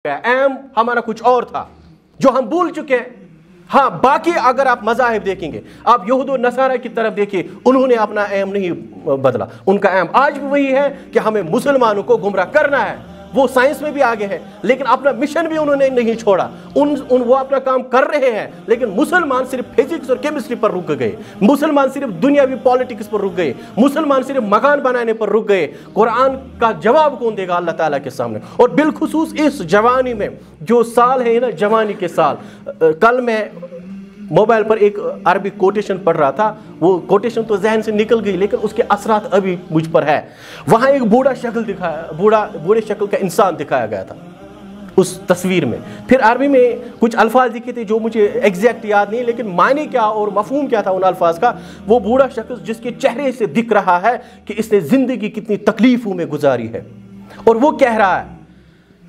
M हमारा कुछ और था जो हम भूल चुके हैं। हाँ, बाकी अगर आप मज़ाहिब देखेंगे, आप यहूद और नसारा की तरफ देखिए, उन्होंने अपना एम नहीं बदला। उनका एम आज भी वही है कि हमें मुसलमानों को गुमराह करना है। वो साइंस में भी आगे है, लेकिन अपना मिशन भी उन्होंने नहीं छोड़ा। वो अपना काम कर रहे हैं, लेकिन मुसलमान सिर्फ फिजिक्स और केमिस्ट्री पर रुक गए। मुसलमान सिर्फ दुनियावी पॉलिटिक्स पर रुक गए। मुसलमान सिर्फ मकान बनाने पर रुक गए। कुरान का जवाब कौन देगा अल्लाह ताला के सामने? और बिलखुसूस इस जवानी में, जो साल है ना, जवानी के साल। कल मैं मोबाइल पर एक अरबी कोटेशन पढ़ रहा था, वो कोटेशन तो जहन से निकल गई, लेकिन उसके असरात अभी मुझ पर है। वहाँ एक बूढ़ा शक्ल दिखाया, बूढ़े शक्ल का इंसान दिखाया गया था उस तस्वीर में। फिर अरबी में कुछ अल्फाज लिखे थे जो मुझे एग्जैक्ट याद नहीं, लेकिन मायने क्या और मफहूम क्या था उन अल्फाज का। वो बूढ़ा शख्स जिसके चेहरे से दिख रहा है कि इसने ज़िंदगी कितनी तकलीफ़ों में गुजारी है, और वो कह रहा है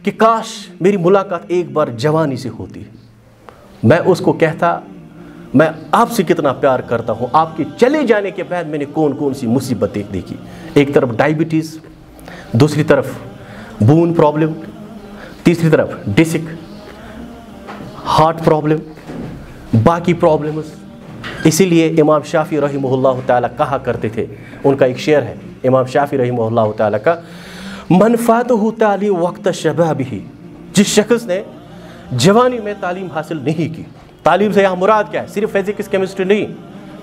कि काश मेरी मुलाकात एक बार जवानी से होती। मैं उसको कहता, मैं आपसे कितना प्यार करता हूँ, आपके चले जाने के बाद मैंने कौन कौन सी मुसीबतें देखी। एक तरफ डायबिटीज़, दूसरी तरफ बून प्रॉब्लम, तीसरी तरफ डिस्क, हार्ट प्रॉब्लम, बाकी प्रॉब्लम्स। इसीलिए इमाम शाफी रहिमहुल्लाह ताला कहा करते थे, उनका एक शेर है इमाम शाफी रहिमहुल्लाह ताला का, मनफातहु तालीम वक्त शबाबिही। जिस शख्स ने जवानी में तालीम हासिल नहीं की, तालीम से यहाँ मुराद क्या है? सिर्फ फिजिक्स केमिस्ट्री नहीं,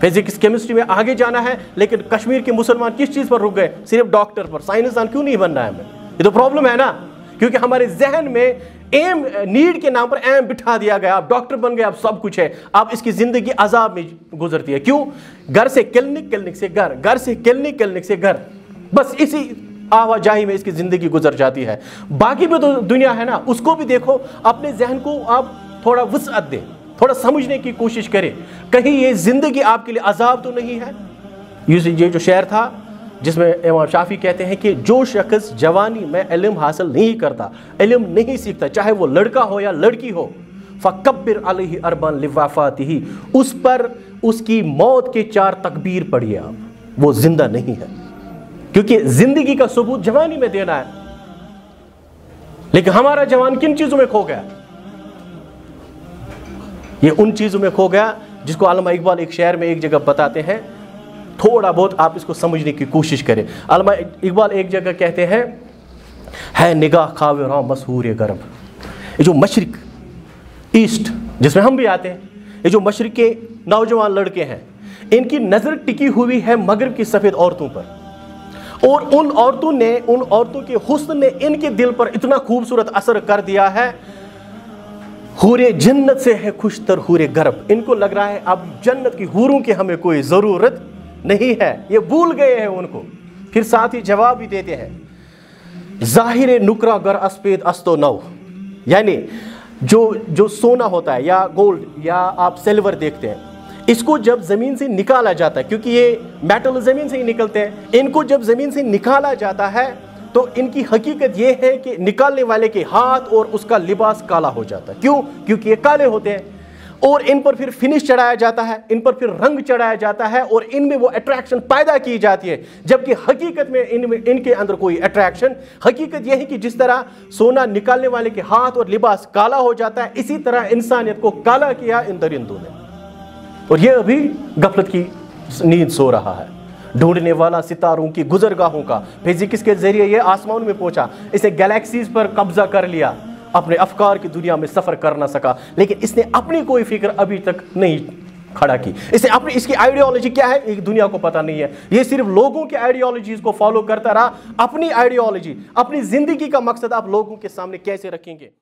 फिजिक्स केमिस्ट्री में आगे जाना है, लेकिन कश्मीर के मुसलमान किस चीज़ पर रुक गए? सिर्फ डॉक्टर पर। साइंसदान क्यों नहीं बनना है हमें? ये तो प्रॉब्लम है ना, क्योंकि हमारे जहन में एम, नीड के नाम पर एम बिठा दिया गया। आप डॉक्टर बन गए, आप सब कुछ है, आप इसकी ज़िंदगी अजाब में गुजरती है। क्यों? घर से क्लिनिक, क्लिनिक से घर, घर से क्लिनिक, क्लिनिक से घर, बस इसी आवाजाही में इसकी ज़िंदगी गुजर जाती है। बाकी भी तो दुनिया है ना, उसको भी देखो। अपने जहन को आप थोड़ा वसअत दें, थोड़ा समझने की कोशिश करें, कहीं ये ज़िंदगी आपके लिए अजाब तो नहीं है। ये जो शेर था जिसमें इमाम शाफी कहते हैं कि जो शख्स जवानी में इल्म हासिल नहीं करता, इल्म नहीं सीखता, चाहे वो लड़का हो या लड़की हो, फ़कब्बिर अलैहि अरबन लिवाफ़ातिही, उस पर उसकी मौत के 4 तकबीर पढ़िए आप, वो जिंदा नहीं है। क्योंकि ज़िंदगी का सबूत जवानी में देना है। लेकिन हमारा जवान किन चीज़ों में खो गया? ये उन चीज़ों में खो गया जिसको अल्लामा इकबाल एक शेर में एक जगह बताते हैं। थोड़ा बहुत आप इसको समझने की कोशिश करें। अल्लामा इकबाल एक जगह कहते हैं, है निगाह खावे राम मशहूर गरब। ये जो मशरिक, ईस्ट जिसमें हम भी आते हैं, ये जो मशरिक के नौजवान लड़के हैं, इनकी नज़र टिकी हुई है मगरिब की सफ़ेद औरतों पर, और उन औरतों के हुस्न ने इनके दिल पर इतना खूबसूरत असर कर दिया है, हूरे जन्नत से है खुशतर हूरे गरब। इनको लग रहा है अब जन्नत की हूरों की हमें कोई ज़रूरत नहीं है, ये भूल गए हैं उनको। फिर साथ ही जवाब भी देते हैं, ज़ाहिर नुकरा गर अस्पेद अस्तो नौ, यानी जो सोना होता है या गोल्ड या आप सिल्वर देखते हैं, इसको जब ज़मीन से निकाला जाता है, क्योंकि ये मेटल ज़मीन से ही निकलते हैं, इनको जब ज़मीन से निकाला जाता है तो इनकी हकीकत ये है कि निकालने वाले के हाथ और उसका लिबास काला हो जाता है। क्यों? क्योंकि ये काले होते हैं, और इन पर फिर फिनिश चढ़ाया जाता है, इन पर फिर रंग चढ़ाया जाता है, और इनमें वो अट्रैक्शन पैदा की जाती है, जबकि हकीकत में इनके अंदर कोई अट्रैक्शन, हकीकत यह है कि जिस तरह सोना निकालने वाले के हाथ और लिबास काला हो जाता है, इसी तरह इंसानियत को काला किया इन दरिंदों ने, और ये अभी गफलत की नींद सो रहा है। ढूंढने वाला सितारों की गुजरगाहों का, फिजिक्स के जरिए ये आसमान में पहुंचा, इसे गैलेक्सीज पर कब्जा कर लिया, अपने अफकार की दुनिया में सफ़र कर ना सका, लेकिन इसने अपनी कोई फिक्र अभी तक नहीं खड़ा की। इसकी आइडियोलॉजी क्या है एक दुनिया को पता नहीं है। ये सिर्फ लोगों की आइडियोलॉजीज को फॉलो करता रहा। अपनी आइडियोलॉजी, अपनी ज़िंदगी का मकसद आप लोगों के सामने कैसे रखेंगे?